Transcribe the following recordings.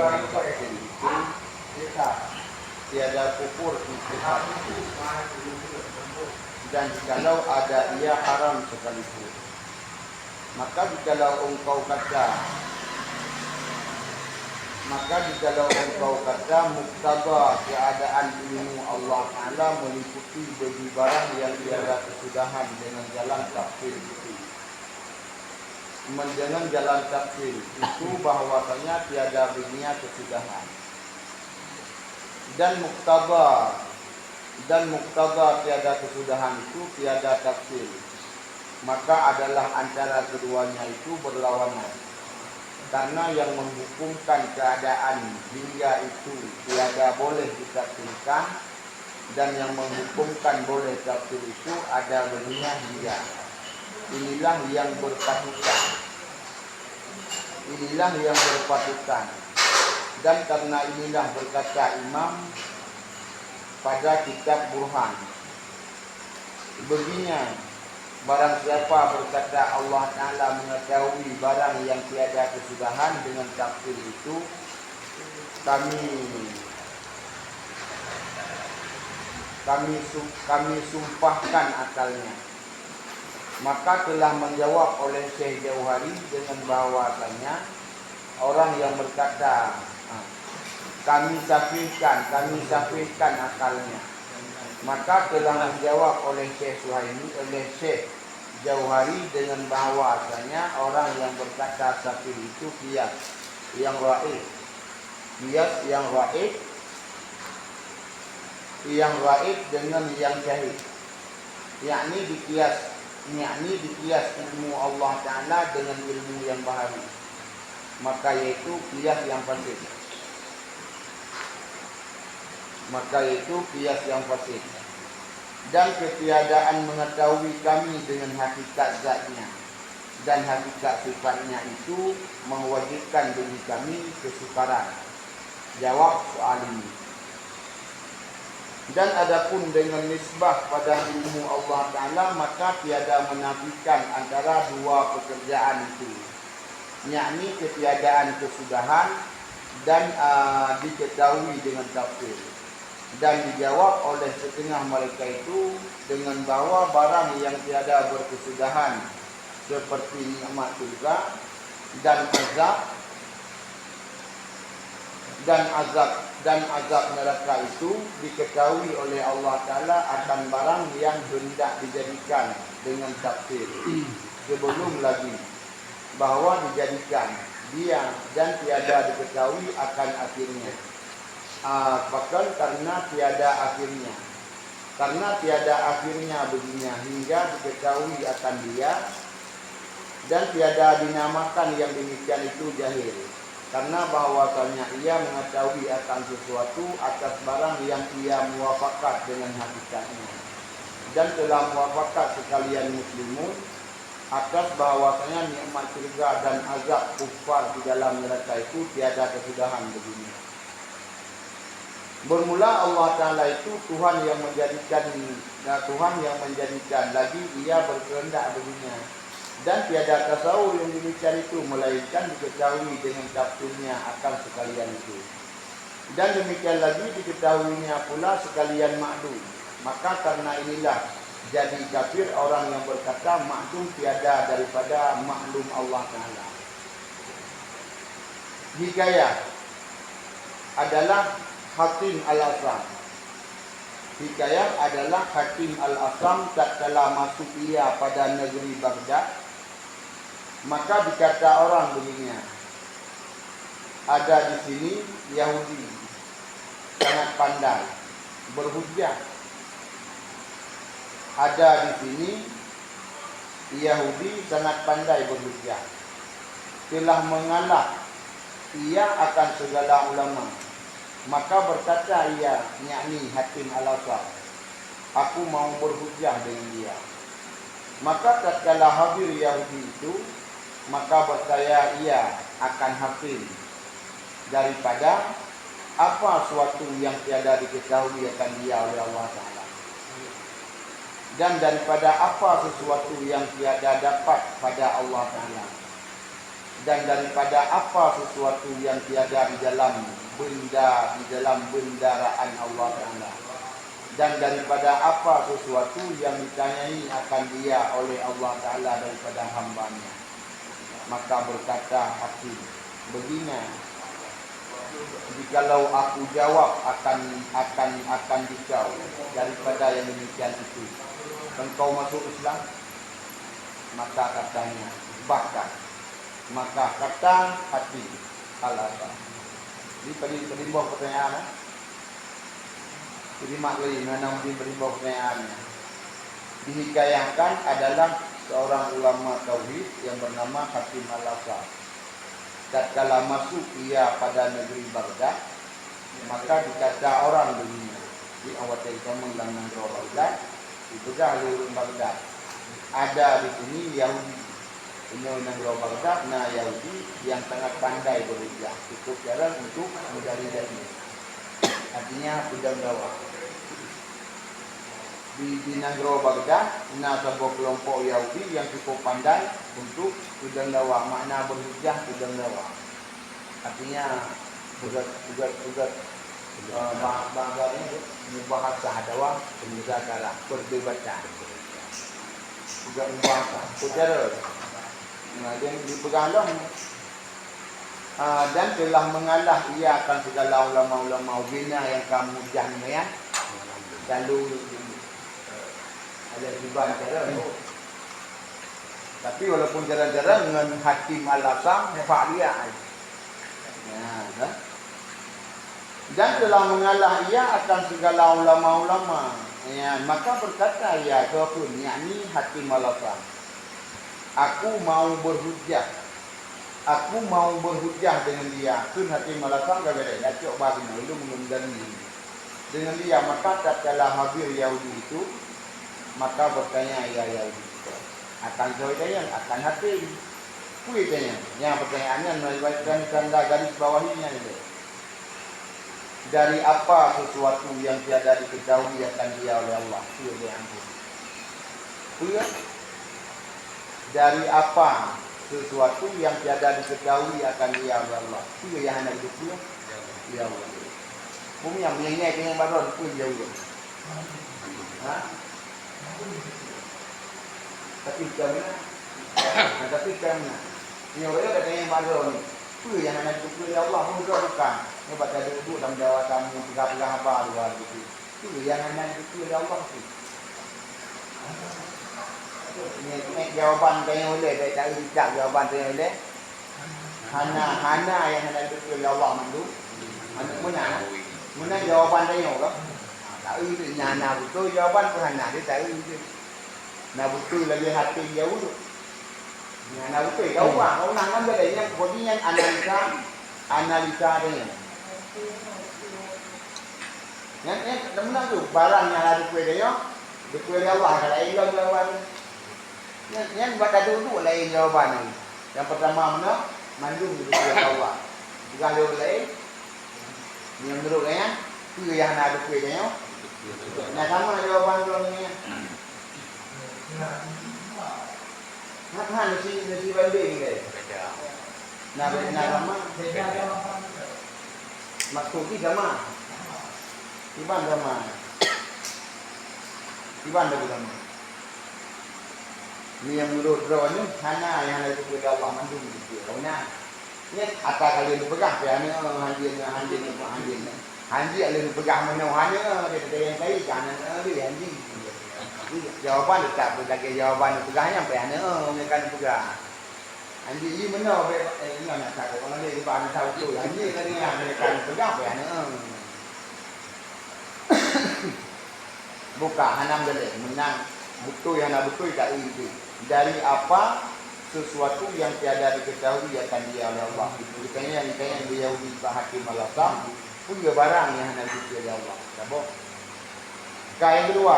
dengan tafsir itu tiada kufur ijtihad, dan jikalau ada ia haram sekalipun. Maka jikalau engkau kata muktaba keadaan ilmu Allah Ta'ala meliputi bagi barang yang tiada kesudahan dengan jalan tafsir itu. Dengan jalan tafsir itu bahwasanya tiada baginya kesudahan. Dan muktaba tiada kesudahan itu tiada tafsir. Maka adalah antara keduanya itu berlawanan. Karena yang menghukumkan keadaan hingga itu tiada boleh ditafsirkan, dan yang menghukumkan boleh tafsir itu ada baginya hingga. Inilah yang berpatutan. Dan karena inilah berkata Imam pada kitab Burhan, begini, barang siapa berkata Allah Ta'ala mengetahui barang yang tiada kesudahan dengan tafsir itu, kami sumpahkan akalnya. Maka telah menjawab oleh Syekh Jauhari dengan bahawasanya orang yang berkata kami safihkan akalnya, maka telah menjawab oleh Syekh Jauhari dengan bahawasanya orang yang berkata safih itu qiyas yang raib dengan yang jahil, yakni dikias ilmu Allah Ta'ala dengan ilmu yang baharu, maka yaitu qiyas yang fasid. Dan ketiadaan mengetahui kami dengan hakikat zatnya dan hakikat sifatnya itu mewajibkan bagi kami kesukaran jawab soal ini. Dan adapun dengan nisbah pada ilmu Allah Ta'ala, maka tiada menafikan antara dua pekerjaan itu, yakni ketiadaan kesudahan dan diketahui dengan tafsir. Dan dijawab oleh setengah mereka itu dengan bahawa barang yang tiada berkesudahan seperti nikmat surga dan azab neraka itu diketahui oleh Allah Ta'ala akan barang yang hendak dijadikan dengan tafsir sebelum lagi bahawa dijadikan dia dan tiada diketahui akan akhirnya. Bahkan karena tiada akhirnya baginya hingga diketahui akan dia, dan tiada dinamakan yang demikian itu jahil, karena bahwasanya ia mengetahui akan sesuatu atas barang yang ia muwafakat dengan hakikatnya, dan telah muwafakat sekalian muslimun atas bahwasanya nikmat surga dan azab kufar di dalam neraka itu tiada kesudahan baginya. Bermula Allah Ta'ala itu Tuhan yang menjadikan lagi ia berkehendak baginya, dan tiada tasawur yang demikian itu melainkan diketahui dengan tafsirnya akan sekalian itu, dan demikian lagi diketahuinya pula sekalian maklum. Maka karena inilah jadi kafir orang yang berkata maklum tiada daripada maklum Allah Ta'ala. Hikayah adalah Hakim Al-Asam. Hikayah adalah Hakim Al-Asam tatkala masuk ia pada negeri Baghdad, maka dikata orang begini, ada di sini Yahudi sangat pandai berhujjah. Ada di sini Yahudi sangat pandai berhujjah, telah mengalah ia akan segala ulama. Maka berkata ia, yakni Hakim Al-Asam, aku mau berhujjah dengan dia. Maka tatkala hadir Yahudi itu, maka berkata ia akan hakim daripada apa suatu yang tiada diketahui akan dia oleh Allah Ta'ala, dan daripada apa sesuatu yang tiada dapat pada Allah Ta'ala. dan daripada apa sesuatu yang tiada di dalam bendaraan Allah Ta'ala, dan daripada apa sesuatu yang ditanyai akan dia oleh Allah Ta'ala daripada hambanya. Maka berkata Hakim, begini, jikalau aku jawab akan dikau daripada yang demikian itu, engkau masuk Islam? Maka katanya, bahkan. Maka kata Hakim, alasan. Ini berimbau pertanyaan. Jadi maklum, mana mungkin berimbau pertanyaannya. Dihikayahkan adalah seorang ulama tauhid yang bernama Hakim Al-Asar. Tatkala masuk ia pada negeri Baghdad, maka dikata orang dunia di awal terutama dalam negeri Baghdad, itu dah lurus Baghdad. Ada di sini Yahudi, ini negeri Baghdad, nah Yahudi yang sangat pandai berujar, cukup jarang untuk menjadi dari. Artinya pedang dakwah. Di negeri Baghdad, nah sebuah kelompok Yahudi yang cukup pandai untuk pedang dakwah. Makna berhujah pedang dakwah. Artinya bahasa ini bahasa dakwah pemujagalah perdebatan. Juga bahasa saudara. Nah, dia dipegang dan telah mengalah ia akan segala ulama-ulama bina yang kamu jahmiah lalu ada ribuan cara. Tapi walaupun jarang-jarang dengan Hakim Al-Asam Fa'liyah. Dan telah mengalah ia akan segala ulama-ulama. Ya, maka berkata ia kafir, yakni Hakim Al-Asam, aku mau berhujjah dengan dia. Kun Hakim Al-Asam kata dia cok bagi itu mengendali dengan dia. Maka tatkala hadir Yahudi itu, maka bertanya ia Yahudi, akan saya akan Hakim kuitanya. Yang pertanyaannya melibatkan tanda garis bawahnya itu. Dari apa sesuatu yang tiada diketahui akan dia oleh Allah? Itu dia ampun. Dari apa sesuatu yang tiada diketahui akan dia oleh Allah? Itu yang hendak hidup dia. Ya Allah. Bumi yang menyanyi yang baru itu dia Allah. Ha? Tapi kami ini orang kata yang baru ni. Itu yang hendak hidup dia Allah. Bukan. Ini baca duduk dalam jawatan tiga-tiga apa luar gitu. Itu yang hendak hidup dia Allah sih. Ini jawapan tanya oleh, saya tak bijak jawapan tanya oleh. Hana yang hendak hidup dia Allah mandu. Mana jawapan tanya orang? Tak itu nyana betul jawapan tu Hana dia tak itu. Nah betul lagi hati jauh tu. Nyana betul kau orang kan bedanya bodinya analisa dia. Yang teman tu barang yang ada kue dia, kue dia Allah kalau ilang lawan. Yang buat dulu lain jawapan ni. Yang pertama mana? Mandung kue Allah. Jika ada lain, yang menurut dia, kue yang ada kue dia. Nah sama jawapan tu ni. Nasi banding dia. Nah sama. Maksudnya sama. Iban sama. Ini yang menurut Rawan ni Hana yang ada kepada Allah mandung gitu. Karena ni atas kali dipegang kerana Hanji ada dipegang mana hanya dia kata yang baik kanan dia Hanji. Jawapan tak berbagai jawapan pegangnya kerana mereka dipegang. Hanji ini mana ini nak tak orang dia depan tahu tu. Hanji tadi mereka dipegang kerana buka hanam gelek menang betul yang nak betul tak itu. Dari apa sesuatu yang tiada diketahui akan dia oleh Allah. Itu yang dia Yahudi Hakim Al-Asam pun dia barang yang hendak diketahui oleh Allah. Sabok. Yang kedua.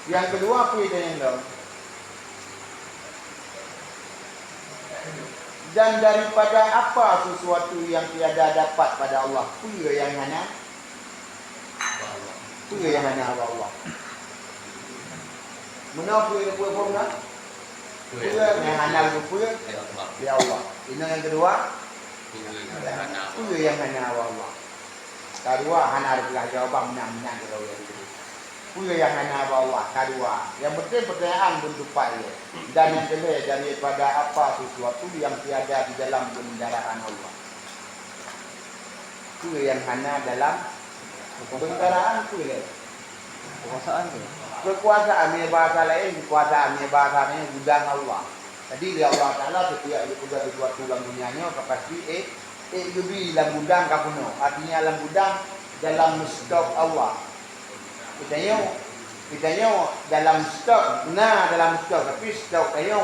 Yang kedua apa itu yang dah? Dan daripada apa sesuatu yang tiada dapat pada Allah. Pun yang hendak itu yang hanya Allah. Menapa yang buat pun nak? Pura yang hana pura ya Allah. Ini yang kedua. Pura yang hana Allah. Kedua hana adalah jawaban menang-menang kalau yang kedua. Pura yang hana Allah. Kedua. Yang penting pertanyaan bentuk dia. Dan yang kedua daripada apa sesuatu yang tiada di dalam bendaraan Allah. Pura yang hana dalam bendaraan pura. Kekuasaan tu. Kekuasaan bahasa lain, kekuasaan bahasa lain gudang Allah. Jadi dia Allah Taala setiap dia punya sesuatu dalam dunianya pasti lebih dalam gudang kapuno. Artinya dalam gudang dalam stok Allah. Kita dalam stok, dalam stok tapi stok kayo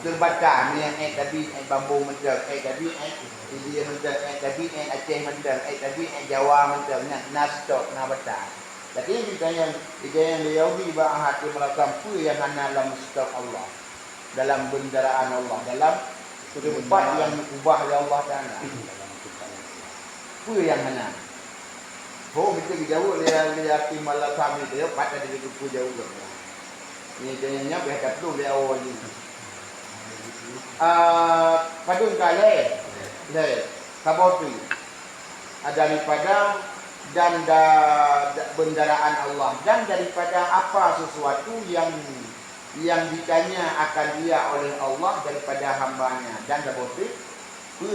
terbaca ni tadi bambu mendak, tadi India mendak, tadi Aceh mendak, tadi Jawa mendak, stok baca. Jadi kita yang Yahudi hati melakukan apa yang hanya dalam stok Allah, dalam bendaraan Allah, dalam tempat yang diubah oleh Allah Taala. Apa yang hanya? Oh, kita jauh dari hati melakukan itu, pada dari itu jauh tu. Ini jadinya berkat tu dia awal ni. Padun kali, kaboti daripada dan bendaraan Allah dan daripada apa sesuatu yang ditanya akan dia oleh Allah daripada hambanya dan dapat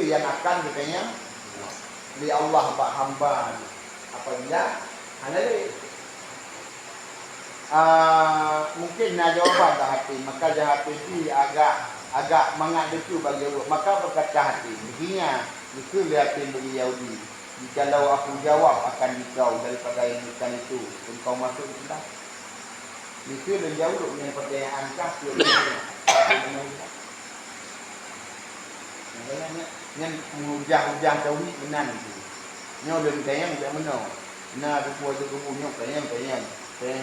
yang akan ditanya oleh Allah bak hamba apabila halal mungkin nak jawapan tak hati maka hati ini agak mengaduk bagi Allah maka berkata hati begininya itu lihatin bagi Yahudi. Jikalau aku jawab akan dikau daripada yang bukan itu, engkau masuk Islam. Itu dan jauh dengan pertanyaan kafir. Yang mengujah-ujah tauhid benar itu. Nyo dan tayang tak benar. Na tu kuat tu punya tayang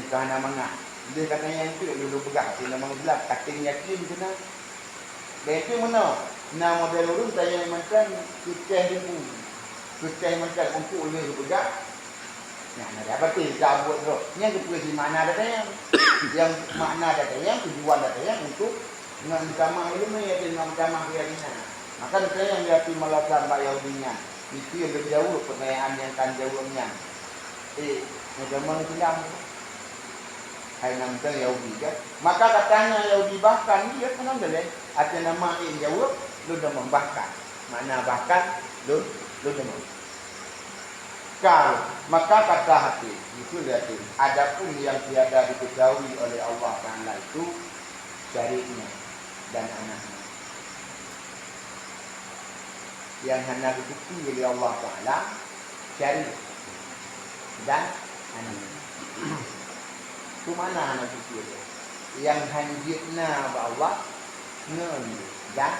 kahana mana. Dia katanya itu dulu pegang sila mengelak kating yakin kena. Dia itu mana? Na model urun tayang macam keceh dulu. Kita macam untuk oleh berpegang. Nah, ada apa tu? Kita buat tu. Yang kedua si makna datanya, yang makna datanya, tujuan datanya untuk mengamah ilmu yang mengamah keyakinan. Maka kita yang berarti melakukan Yahudinya, itu yang berjauh pertanyaan yang kan jauhnya. Macam mana Islam? Hai nama Yahudi kan? Maka katanya Yahudi bahkan dia pun ada lain. Ada nama yang jauh, lu dah membahkan. Makna bahkan lu demam. Kalau maka kata hati itu lihat adapun yang tiada diketahui oleh Allah Taala itu syariatnya dan anaknya. Yang hanya diketahui oleh Allah Taala syariat dan anaknya. Itu mana anak itu? Yang hanjitna Allah ngen dan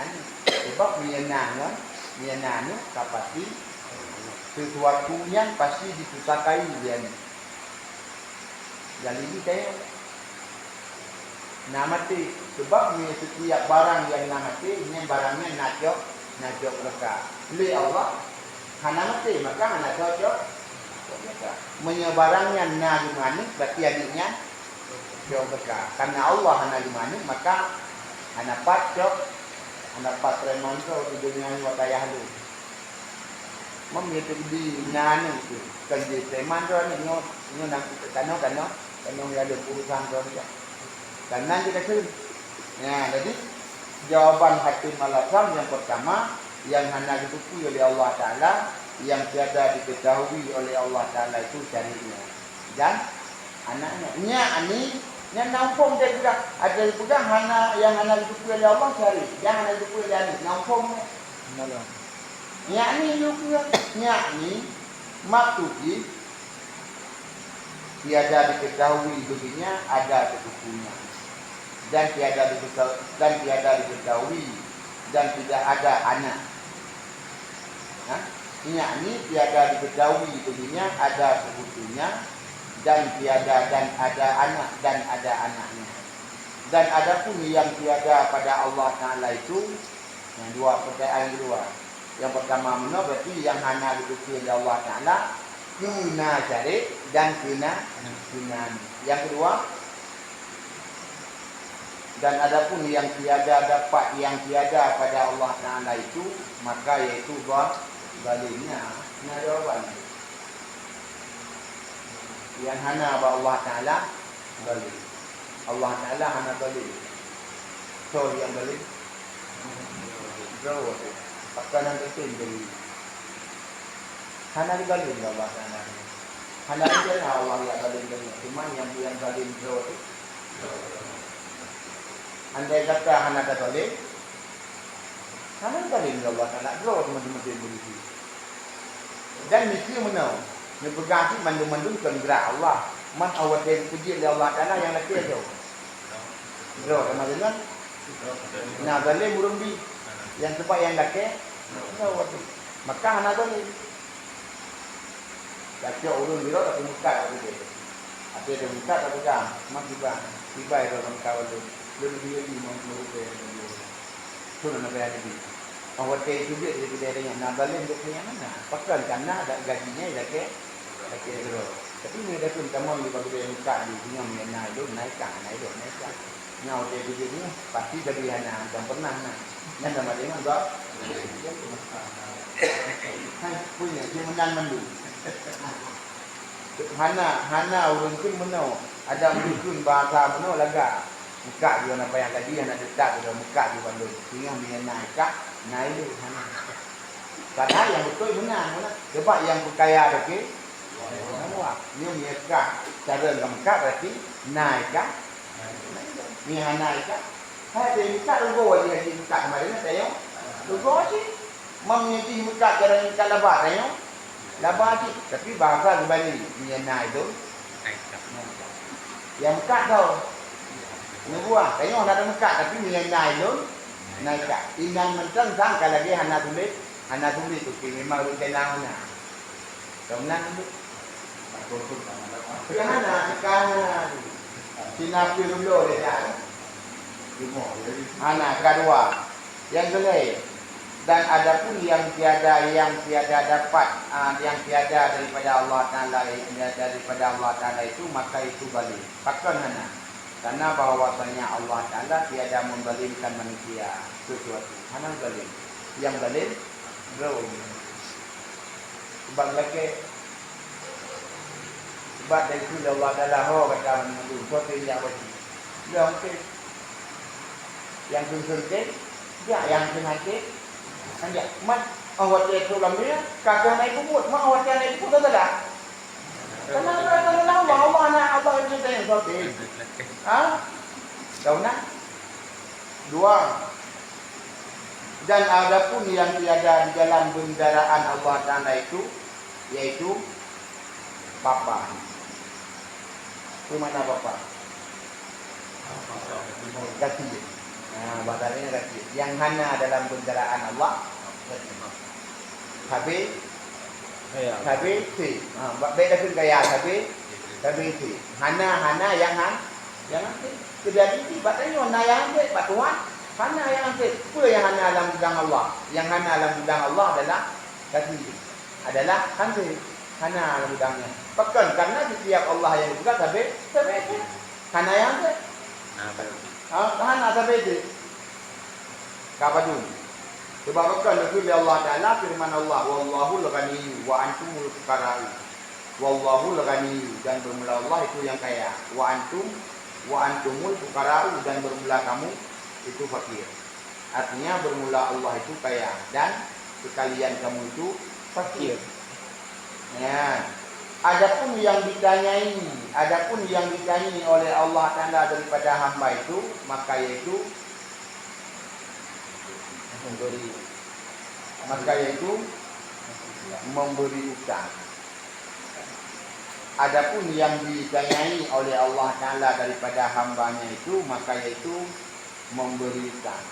anak. Sebab Mianana kapasi sesuatu yang pasti disusakai dia ni. Jadi ini saya nama tu sebab ni setiap barang yang namati ini barangnya najok mereka. Oleh Allah hana mati maka hana cocok mereka. Menyebarangnya na di mana berarti adiknya jauh mereka. Karena Allah hana di mana maka hana pacok anak patrai mantra di dunia ini watayah lu. Mami itu di nana itu kan di mantra ni nyo nang kano yang ada urusan tu dia. Karena kita tu. Ya, jadi jawapan Hakim Al-Asam yang pertama yang hanya dituju oleh Allah Taala yang tiada diketahui oleh Allah Taala itu syariatnya dan anaknya. Yang nampung dia juga ada pegang hana yang hana dituju oleh Allah syariat. Yang hana dituju oleh anak nampung. Yakni juga yakni maksudnya tiada diketahui begininya ada sepupunya dan tiada diketahui dan tidak ada anak. Yakni tiada diketahui begininya ada sepupunya dan ada anak dan ada anaknya. Dan adapun yang tiada pada Allah Taala itu yang dua pertanyaan kedua. Yang pertama mana berarti yang hanya dituju oleh Allah Taala kena syariat dan kena. Yang kedua Dan adapun yang tiada dapat, yang tiada pada Allah Ta'ala itu, maka iaitu zalimnya. Ini jawapan. Yang hana pada Allah Ta'ala zalim. Allah Ta'ala hana zalim. So yang zalim jauh. Pakanan kecil jadi hana zalim Allah Ta'ala. Hana dia Allah yang zalim dia. Cuma yang zalim jauh itu. Andai kata hana zalim, hana zalim Allah Ta'ala jauh teman-teman begitu. Dan mesti menau. Berganti mandum-mandum kan gerak Allah. Man awal dia puji oleh Allah Ta'ala yang laki itu. Bro, teman-teman. Nah, zalim burung bi. Yang sebab yang laki. Maka anak zalim. Laki urun biro tapi muka aku dia. Apa dia muka tak pegang. Mak tiba itu orang kawal tu. Lebih di menurut dia. Tu nak bayar lebih. Awal dia itu dia dengan nak zalim dia punya mana? Pakal karena ada gajinya laki. Bro. Tapi ni dah pun kamu di bagi dia muka di dunia mengenai itu naikkan. Ngau dia begini pasti dari hana dan pernah nak. Yang nama dia enggak. Hai punya dia menang mandu. Hana urun pun menau. Ada mungkin bahasa menau laga. Muka dia nak bayar gaji hana dekat dia muka di bandu. Tinggal mengenai kah naik itu hana. Padahal yang betul menang mana? Sebab yang kaya okey. Ni mereka cara lengkap berarti naikkan. Ni naikkan. Hai dia minta logo dia minta kemarin saya. Logo sih. Mengerti minta cara minta labah saya. Labah sih. Tapi bahasa di Bali dia naik tu. Yang minta tau. Ni buah. Saya ada minta tapi dia naik tu. Naikkan. Inang mentang kalau dia hana tulis tu memang rencananya. Kemudian tu Kehana kanan. Sinapi dulu dia. Anak kedua. Yang kelima. Dan adapun yang tiada dapat, yang tiada daripada Allah Taala itu maka itu zalim. Pakkan hana. Karena bahawasanya Allah Taala tiada memzalimkan manusia sesuatu. Hana zalim. Yang zalim zalim. Sebab lagi sebab dari itu Allah Ta'ala kata menunggu sotin yang wajib. Dia okey. Yang sunsun-sunsun, dia yang sunsun-sunsun. Dia, mat awak dia tu dalam dia, kakak naik kubur, mak awak dia naik kubur tak ada. Kenapa Allah nak Allah itu yang sotin. Tahu nak? Dua. Dan adapun yang tiada di dalam bendaraan Allah Ta'ala itu, yaitu Papa. Itu mana Papa? Kaki. Bahasanya kaki. Yang hana dalam bendaraan Allah. Habis. Si. Beda pun gaya habis. Si. Hana yang si. Kedari si. Batanya hana yang si. Batuan. Hana yang si. Apa yang hana dalam bidang Allah? Yang hana dalam bidang Allah adalah kaki. Adalah si. Hana dalam bidangnya. Bahkan karena setiap Allah yang juga tabe itu. Hana yang tu. Hana tabe itu. Kapadun. Sebab bahkan Rasulullah Taala firman Allah, wallahul ghani wa antumul fuqara. Wallahul ghani dan bermula Allah itu yang kaya. Wa antumul fuqara dan bermula kamu itu fakir. Artinya bermula Allah itu kaya dan sekalian kamu itu fakir. Ya. Adapun yang ditanyai oleh Allah Taala daripada hamba itu, maka yaitu memberi utang. Adapun yang ditanyai oleh Allah Taala daripada hambanya itu, maka yaitu memberi utang.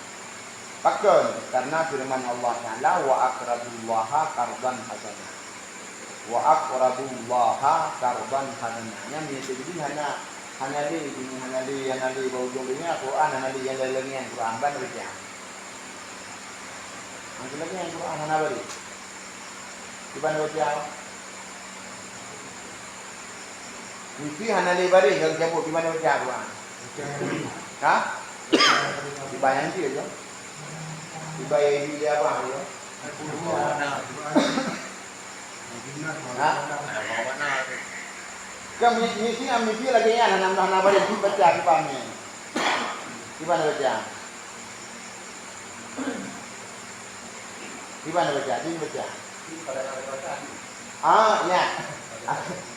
Bahkan karena firman Allah Taala wa aqradullaha qardan hasanah. Wa aqradullaha qardan hasanah. Yang jadi hanya di ujungnya Quran, hanya di yang lainnya Quran ban baca. Yang lagi yang Quran hanya beri. Di ban baca. Mesti hanya di beri kalau sebut di mana baca Quran. Ha? Dibayang dia je. Dibayang dia apa dia? Kan mesti ambil dia lagi ya, nama dia baca di pamnya. Di mana baca? Di mana baca? Di baca. Ya.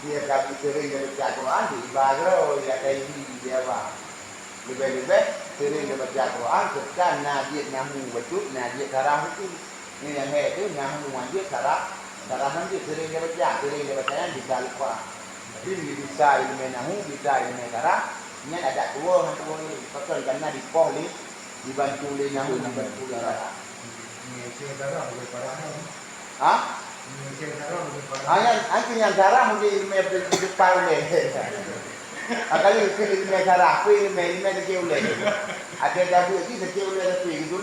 Dia kami sering baca Quran di Bagro, ya kayak dia apa? Lebih-lebih sering baca Quran, sekarang najis namu betul, najis sarah itu. Ini yang itu namu najis sarah nanti sering baca di Al-Quran. Jadi bisa ilmu namu, bisa ilmu sarah. Ini ada dua ini. Betul karena di pohli dibantu oleh namu, dibantu oleh sarah. Yang sarah mungkin ilmu depan oleh. Akali ilmu sarah, aku ilmu kecil oleh. Ada dapat itu kecil oleh tapi itu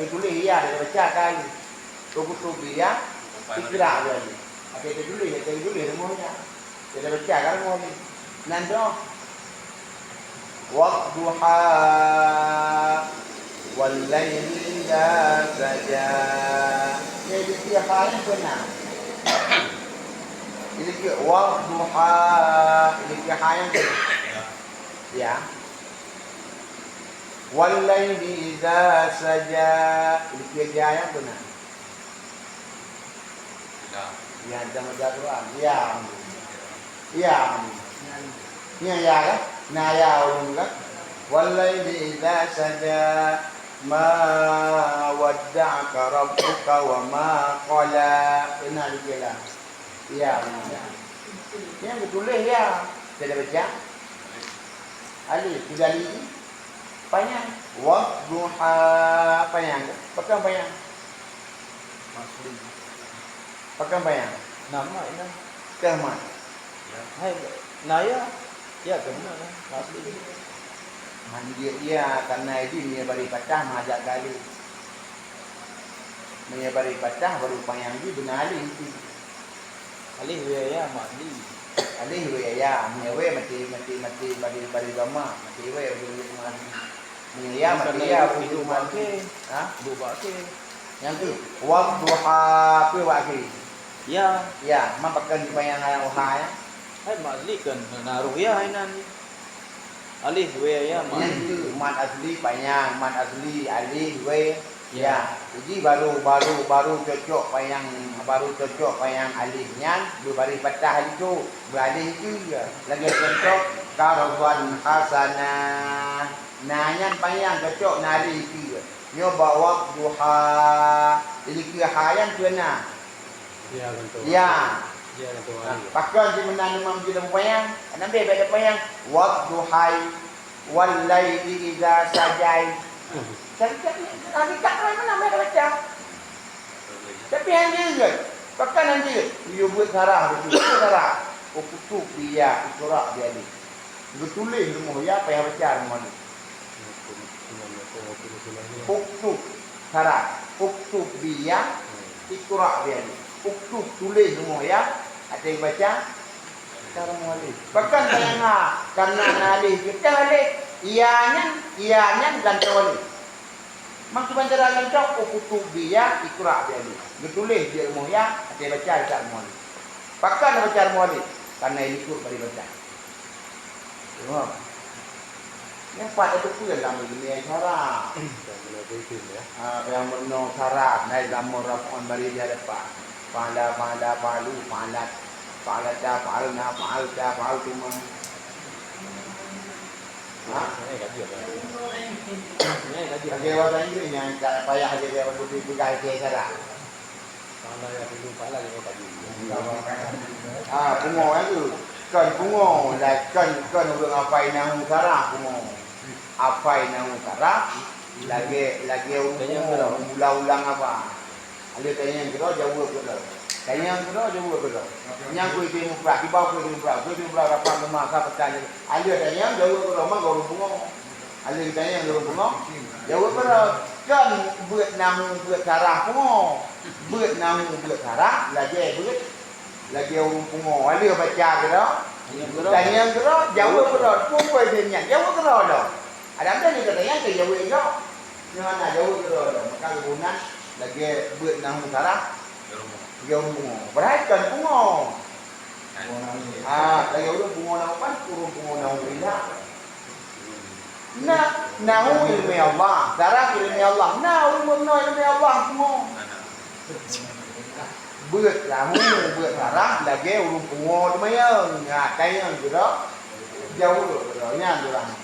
boleh ya ada baca kali. Tubuh dia ikrar dia. Ada itu boleh semuanya. Dia baca kan semua. Nando waqduha wal laili idza saja. Jadi dia paling benar. Ini ke waqduha, ini ke yang ya. Wal laili idza saja, ini ke yang benar. Ya, jangan Quran. Ya. Ya. Ini ya kan? Nah ya kan? Wallaili idza saja ma wadda'aka rabbuka wa ma qala. Benar dia. Ya. Yang betul ya. Sudah baca? Alif sudah ini. Panjang. Wadduha panjang. Pakai panjang. Pakai panjang. Nama ini. Kemana? Hai, Naya. Ya, benar lah. Asli. Mandir dia karena ini dia bari patah majak kali. Dia bari patah baru panjang di benar itu. Alih ya mandi. Alih ya, mewe mati bari lama, mati we bari mati. Meya mati ya itu mati. Hah? Buka ke. Yang tu wadduha pe wakil. Ya, mampakan panjang ayah ya. hai masli kan naruh ya hainan. Alih ya mandi. Yang tu mat asli panjang, mat asli alih we ya. Jadi baru cocok panjang alihnya bari patah itu beralih itu ya. Lagi cocok karawan hasanah. Nanya panjang cocok nari itu. Nyoba wadduha. Jadi kira hayan kena. Ya, betul. Ya. Ya, betul. Pakai si menang imam kita payang. Nabi baca payang. Wadduhai wal laili idza sajai. Jadi nanti tak mana mereka baca. Tapi yang dia pakai nanti dia buat sarah betul. Sarah. Ukutu dia ikurak dia ni. Betulis semua ya apa yang baca semua ni. Ukutu sarah. Ukutu dia ikurak dia ni. Ukutu tulis semua ya. Ada yang baca cara mualif. Bahkan tengah karena nalih kita alih ianya dan tawali. Maksud bantara lancok ukutu dia ikra dia ni. Betulis dia semua ya. Ada yang baca cara mualif. Bahkan baca mualif karena ini ikut dari baca. Tengok. Yang pada itu pun dalam dunia cara. Yang benar cara naik dalam rapuan bari dia depan. Fa'ala fa'alu fa'alat fa'alata fa'alna fa'alta fa'altuma. Ini gaji apa? Ini gaji. Lagi bahasa Inggeris yang tak payah dia berdua pegang ke cara. Salah ya dulu pala dia gaji. Bungo itu kan bungo kan udah ngapain nang cara bungo. Apai nang cara lagi ulang apa. Ada tanya yang kedua jauh ke dah. Tanya yang kedua jauh ke dah. Yang ku itu muprak, di bawah ku itu muprak apa rumah apa tanya. Ada tanya yang jauh ke rumah guru bungo. Ada tanya yang guru bungo. Jauh ke dah. Kan buat nang buat cara bungo. Buat nang buat cara lagi buat lagi orang bungo. Ada baca ke dah. Tanya yang kedua jauh ke dah. Pun ku itu jauh ke dah. Ada ni kata yang ke jauh juga. Yang mana jauh tu maka kebunan lagi buat nang utara. Jauh bunga. Perhatikan bunga. Lagi udah bunga nang apa? Kurung bunga nang indah. Nahu ilmi Allah. Darah ilmi Allah. Nahu ilmi Allah semua. Buat lahu, buat darah lagi urung bunga tu mayang. Kayak juga jauh tu nya orang.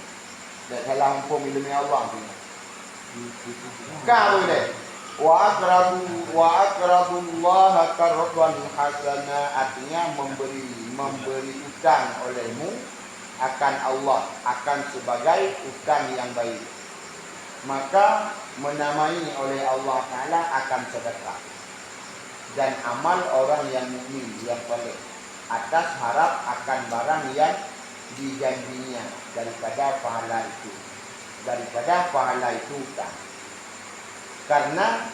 Dan kalau hukum ilmi Allah tu. Kau ni. Wa aqrabu Allah qardan hasana, artinya memberi utang olehmu akan Allah, akan sebagai utang yang baik. Maka menamai oleh Allah Ta'ala akan sedekah dan amal orang yang mukmin yang soleh atas harap akan barang yang dijanjinya daripada pahala itu utang. Karena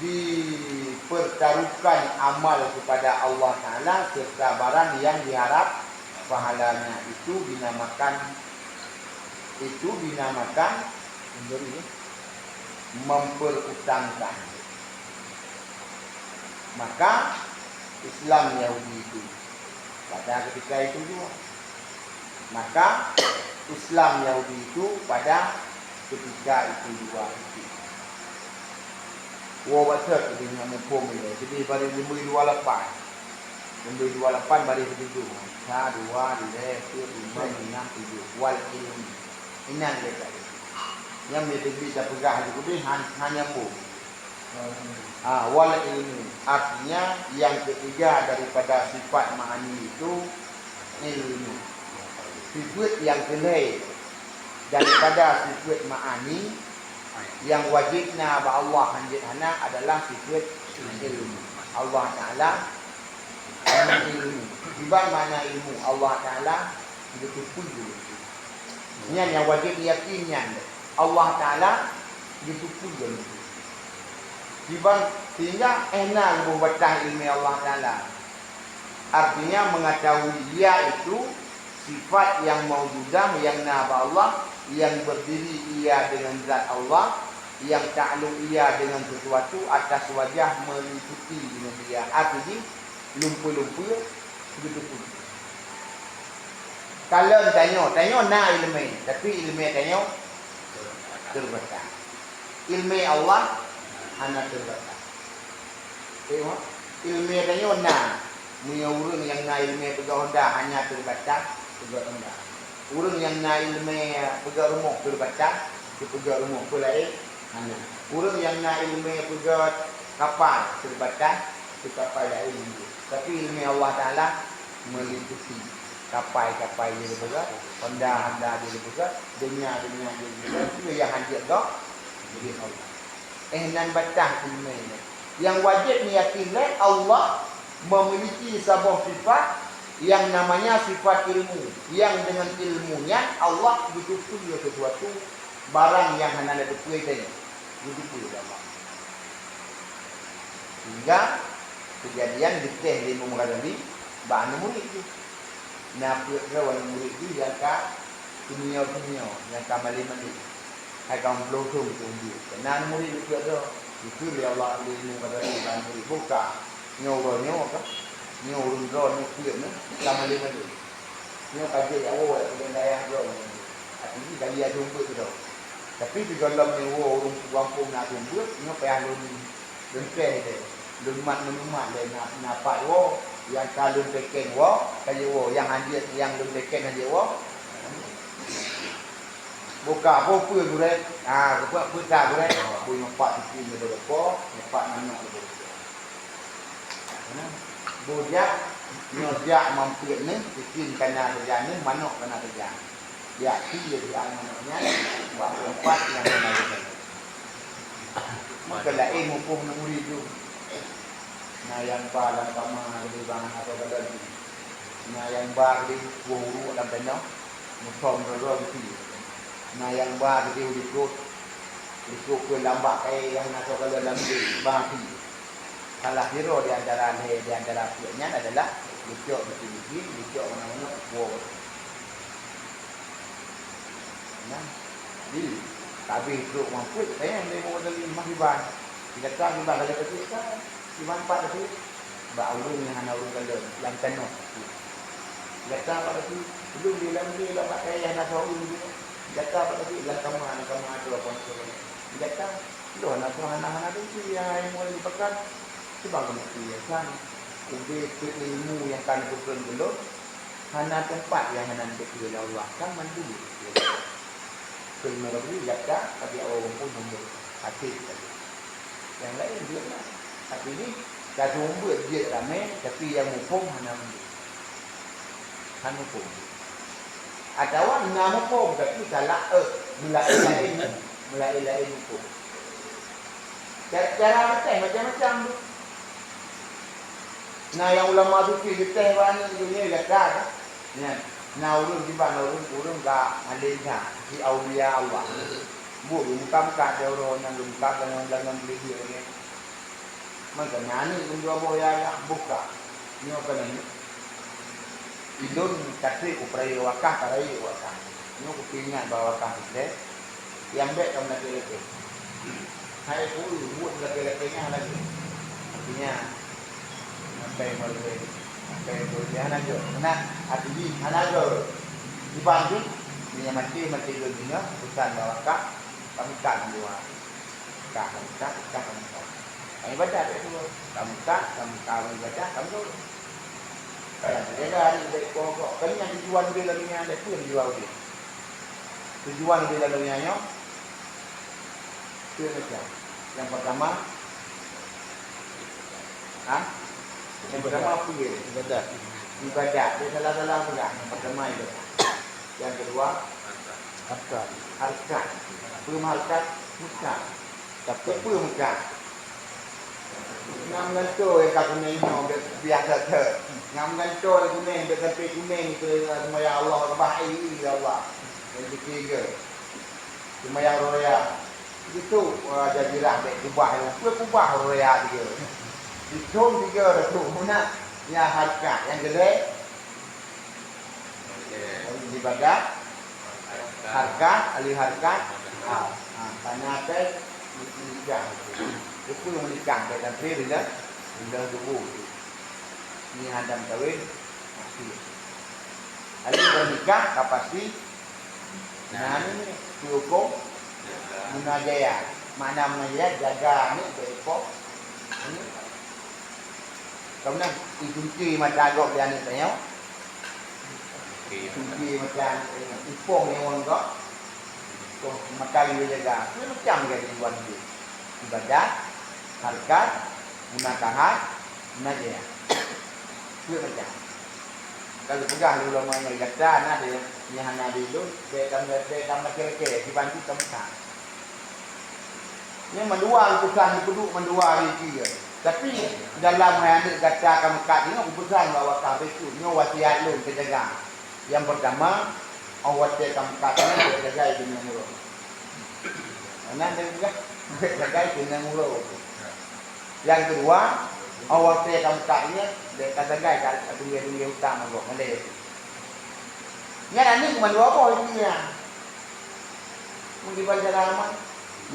dipertaruhkan amal kepada Allah Ta'ala serta barang yang diharap pahalanya itu dinamakan memperutangkan. Maka Islam Yahudi itu pada ketika itu juga. Maka Islam Yahudi itu pada ketika itu juga. Wawasan dengan mumpung ini. Jadi pada 2028 bari begitu. 1, 2, 3, 4, 5, 6, 7. Wal ilmi. Inan dia kata. Yang dia bisa pegang itu hanya pun. Wal ilmi. Artinya yang ketiga daripada sifat ma'ani itu ilmu. Sifat yang kelai daripada sifat ma'ani yang wajibnya Allah hanjitana adalah sifat ilmu. Allah Ta'ala ilmu. Di mana ilmu Allah Ta'ala betul-betul dulu. Ini yang wajib yakinnya. Allah Ta'ala betul-betul dulu. Sehingga enak membaca ilmu Allah Ta'ala. Artinya mengetahui dia itu sifat yang maujudah, yang naba Allah, yang berdiri ia dengan zat Allah, yang ta'aluk ia dengan sesuatu atas wajah meliputi dengan dia. Artinya lumpur-lumpur begitu. Kalau tanya nak ilmu, tapi ilmu tanya terbatas. Ilmu Allah hanya terbatas. Tengok, ilmu tanya nak orang yang nak ilmu pegang honda hanya terbatas, pegang honda. Orang yang nak ilmu pegang rumah terbatas, pegang rumah pulai hanya. Orang yang nak ilmu pegang kapal terbatas, kapal lain. Tapi ilmu Allah Ta'ala meliputi kapal-kapal dia juga, honda dia juga, dunia dia juga. Itu yang hadir dah jadi Allah. Nan batah ilmu ini. Yang wajib meyakini Allah memiliki sebuah sifat yang namanya sifat ilmu, yang dengan ilmunya Allah betul-betul dia sesuatu barang yang hanya ada kuih tadi. Betul Allah. Hingga kejadian di teh di Muhammad bana murid itu. Nak kawan murid itu yang ka dunia yang ka mali-mali. Hai kaum belum tu. Nan murid itu ada. Itu dia Allah ilmu pada bana murid buka. Nyawa ka. Nyawa ro ni ka mali-mali. Nyawa kaje awak benda yang ro. Artinya kali ada jumpa tu dah. Tapi di dalam nyawa orang kampung nak jumpa, nyawa payah lengkeh dia. Lumat dia nampak wo yang kalau teken wo kaya wo yang hadir yang teken hadir wo buka apa gure buka puta gure punya nampak di sini berapa nampak anak berapa bujak nyojak mampir ni bikin kena kerja ni manok kena kerja dia dia anaknya buat tempat yang kena kerja maka lah mumpung murid tu. Nah yang balang kama di bang apa kata ni. Nah yang bar di buru dalam tanah, mutom ro di. Nah yang bar di ikut ke lambak yang nak kalau dalam di bagi. Salah hero di antara pianya adalah dicok betul-betul, dicok mana-mana wow. Nah, Jadi, tapi duduk mampu, saya yang dia mau dari mahriban. Dia kata, dia bakal kata, dia mampat tadi. Mbak ulung yang hana ulung kalau yang penuh. Dia kata, apa tadi, belum dia lah pakai yang nak ulung dia. Dia kata, apa tadi, lah kamu ada apa sebagainya. Dia kata, loh, anak-anak itu yang mulai dipakai. Sebab kamu kan, lebih ke ilmu yang kan belum. Hana tempat yang hana dikira Allah kan mandi. Ilmu lagi jaga tapi orang pun nombor hati tadi. Yang lain dia lah. Tapi ni dah nombor dia ramai tapi yang hukum hana mandi. Hana hukum. Ada orang nama hukum tapi salah mulai hukum. Cara macam-macam tu. Nah yang ulama tu kita banyak dunia jaga. Ya, nah urun di mana urun gak alihnya di aulia Allah. Bukan kat dia orang yang lengkap dengan beli dia ni. Maka nani pun dua boya buka. Ni apa ni? Idun kasih upaya wakah karai wakah. Ni aku ingat bahawa wakah dia yang baik kamu nak lelaki. Hai pun buat lelaki-lelakinya lagi. Artinya sampai mulai sampai dia aja. Nah, hati aja. Dibantu dia mati dunia bukan bawa kami kan dua. Kami kami baca itu. Kami baca kami tu. Dia dah ada pokok. Kali yang tujuan dia lalunya ada pun jual dia. Tujuan dia lalunya nyo. Itu macam. Yang pertama yang pertama apa dia? Ibadat. Dia salah-salah pula. Yang pertama itu. Yang kedua harkat. Belum harkat muka. Tapi apa muka? Ngam gantul yang kat kuning ni biasa ter. Ngam gantul kuning dia sampai kuning ke semaya Allah baik ya Allah. Yang ketiga. Semaya roya. Itu jadi rahmat kubah. Kubah roya dia. Itu tiga tu mana ya harkat yang gede ibadat harkat ahli harkat tanya apa nikah itu yang nikah dan bila tubuh ni adam kawin mati ahli bernikah pasti nah ini hukum munajaya mana menajaya jaga ni bepo ini kemudian dikunci macam agak dia ni tanya. Kunci macam ipong ni orang kok. Kok makan dia jaga. Ini macam ke tujuan dia. Ibadat, harkat, munakahat, munajaya. Itu macam. Kalau pegang dulu ulama yang kata nah dia yang nabi dulu dia dalam kira-kira dibantu tempat. Ini mendua utusan duduk mendua hari tiga. Tapi dalam yang katakan Mekah ini keputusan bahawa kabeh itu ni wasiat lu kejaga. Yang pertama wasiat Mekah ini dia jaga dunia murah. Mana dia juga jaga dunia murah. Yang kedua wasiat Mekah ini dia jaga dunia utama kok male. Yang ini cuma dua apa ini ya. Mungkin baca lama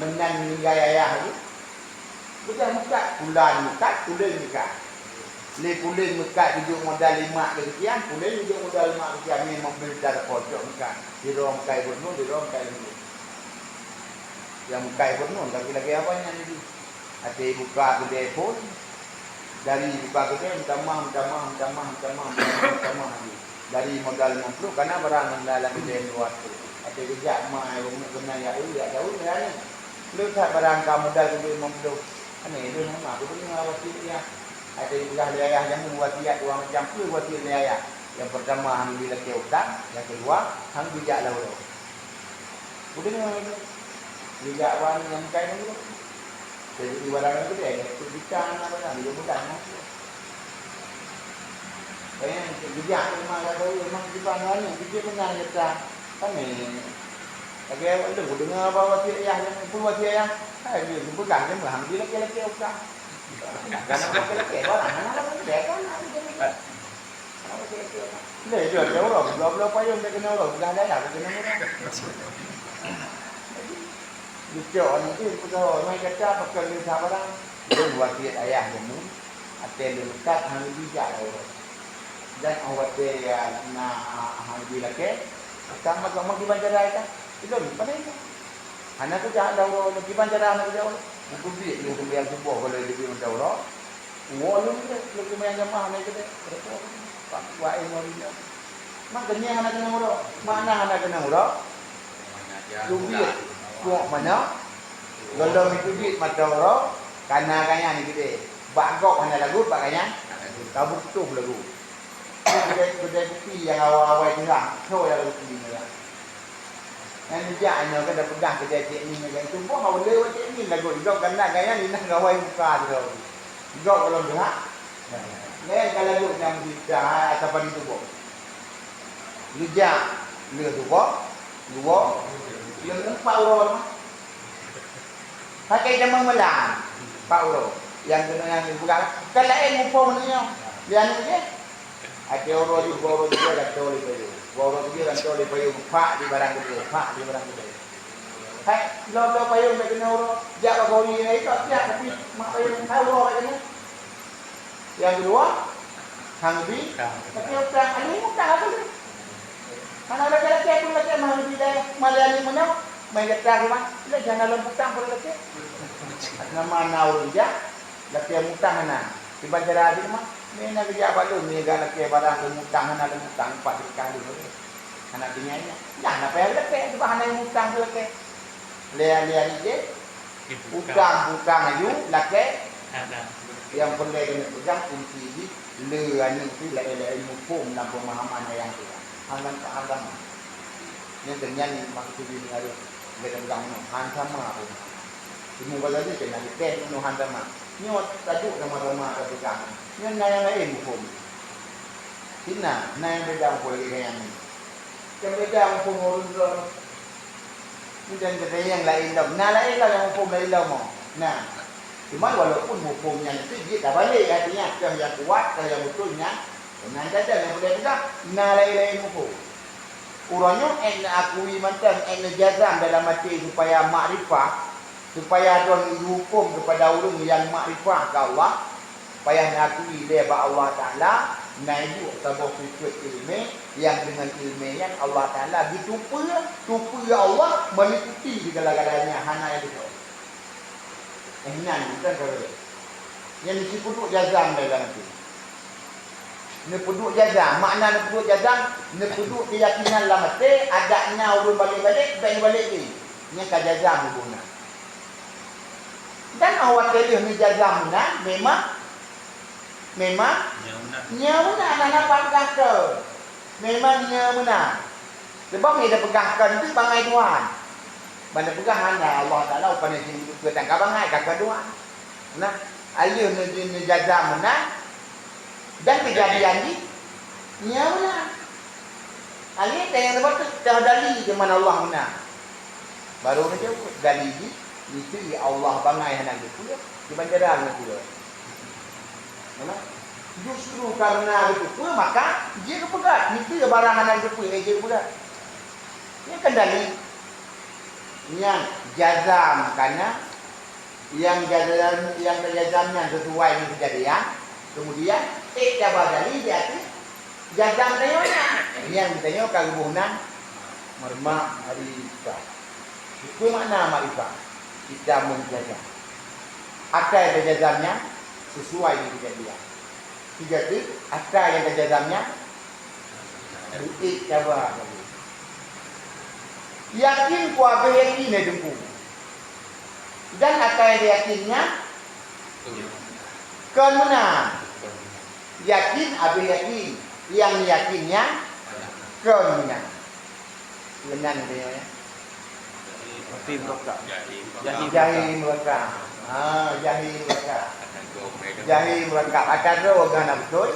menan gaya itu. Bukan Mekah, pulang Mekah, pulang Mekah. Le pulang Mekah duduk modal 5 sekian, pulang duduk modal 5 sekian memang berdar pojok Mekah. Di ruang kai Borneo, di ruang kai Borneo. Yang kai Borneo lagi apanya ni? Ada buka kedai pun dari buka kedai minta mahal. Dari modal 60 karena barang dalam kedai luar tu. Ada kejap mai rumah kena ya jauh ya ni. Lu tak barang kamu modal kedai 50. Ini itu nama aku punya wasiat. Ada ilah wilayah yang wasiat dua macam tu wasiat wilayah. Yang pertama hang bila ke utang, yang kedua hang bijak lalu. Bukan bijak wan yang kain itu. Jadi ibarat itu dia, itu bijak apa nak dia bukan. Kayak bijak memang ada memang di mana ni, bijak benar kita. Kan ni. Lagi ada dengar bahawa wasiat yang pun wasiat yang dia bukan dia mah dia laki-laki okah. Karena laki-laki orang anak dia kan ada. Dia dia orang belum payung dia kena orang dah dah kena orang. lucu nanti betul mai kata pakai ni sabarang dan wasiat ayah kamu atel dekat hang bijak dan awak dia na hang bila ke sama di banjara itu itu pada itu anak tu jangan dah di banjara anak dia aku bi lu yang sembuh kalau dia bilang dah walau lu yang jamaah ni kita pak wa ini makanya anak kena urut mana anak kena urut duit kuat mana kalau itu duit mata urut karena kaya ni kita bagok mana lagu baganya kau betul lagu kedai bukti yang awal-awal tu lah so yang bukti ni lah yang bijaknya kan dah pegang kedai cik ni yang tumbuh awal lewat cik ni lagu juga karena kaya ni nak gawai muka tu juga kalau dengar ni kalau lagu yang kita apa di tubuh bijak le tubuh dua yang empat orang pakai jaman melang empat orang yang kena yang pegang kalau ilmu pun ni yang ni ada orang juga dah tahu le payu. Orang dia dah tahu le payu pak di barang gede, pak di barang gede. Hai, lo payu nak kena orang jak kau ni itu tak tapi mak payu tahu orang kena. Yang kedua, hang bi, tapi orang ani tak ada. Mana ada lelaki pun lelaki mana bi dah Malayali mana? Mai kata rumah, le jangan lemputang pun lelaki. Nama naur dia, lelaki mutang mana? Di bandara di rumah. Ni nak kerja apa tu? Ni gak ke barang mutang anak mutang 4 kali tu. Anak dinyanyi. Jangan apa yang leke, sebab anak mutang tu leke. Lea dia. Utang ayu leke. Yang perlu kena pegang kunci di le anu tu la ilmu hukum dan pemahaman yang tu. Hangan agama. Yang dinyanyi maksud ini ada pegang han sama apa. Semua balik kena dipek han sama. Nyot tajuk sama-sama pegang. Yang lain hukum. Sina, yang beda hukum lagi yang ni. Yang beda hukum orang ni dan yang lain dah. Lain lah yang hukum lain dah mau. Nah, cuma walaupun hukumnya itu dia tak balik artinya yang kuat, yang betulnya. Dengan kata yang boleh pegang. Lain hukum. Urangnya yang akui macam yang jazam dalam hati supaya makrifah, supaya tuan hukum kepada ulung yang makrifah ke Allah. Supaya ngakui dia bahawa Allah Ta'ala naibu sebuah fikir ilmi yang dengan ilminya Allah Ta'ala ditupu Allah meliputi segala-galanya hana yang itu enak bukan kalau yang disebut jazam dalam itu ni penduk jazam makna ni penduk jazam ni penduk keyakinan dalam hati adanya urun balik-balik balik ni ni kan jazam guna dan awak telih ni jazam memang nyauna anak pegang ke. Memang nyauna. Sebab ni dah pegangkan tu bangai Tuhan. Mana pegang hanya Allah Taala pada sini ke tangkap bangai kakak Tuhan. Nah, alih ni jaga mana dan kejadian ni nyauna. Alih yang lepas tu dah dalil di mana Allah mana. Baru saja dalil ni itu Allah bangai hanya itu di banjaran itu. Justru karena itu maka dia kepegat. Itu barang anak itu dia kepegat. Ini kendali yang jazam karena yang jazamnya sesuai dengan kejadian. Kemudian jabat dari dia itu jazam tayona. Yang ditanya kegubuhan marma arifah. Itu makna marifah. Kita menjazam. Ada yang jazamnya sesuai dengan kejadian. Jadi, ada yang kejadiannya coba. Yakin kuabe yakin dengku. Dan ada yang yakinnya kemana? Yakin abe yakin. Yang yakinnya kemana? Benar dia ya. Tim mereka. Jahil mereka. Jahil mereka. Jahil mereka. Akan roh gana betul.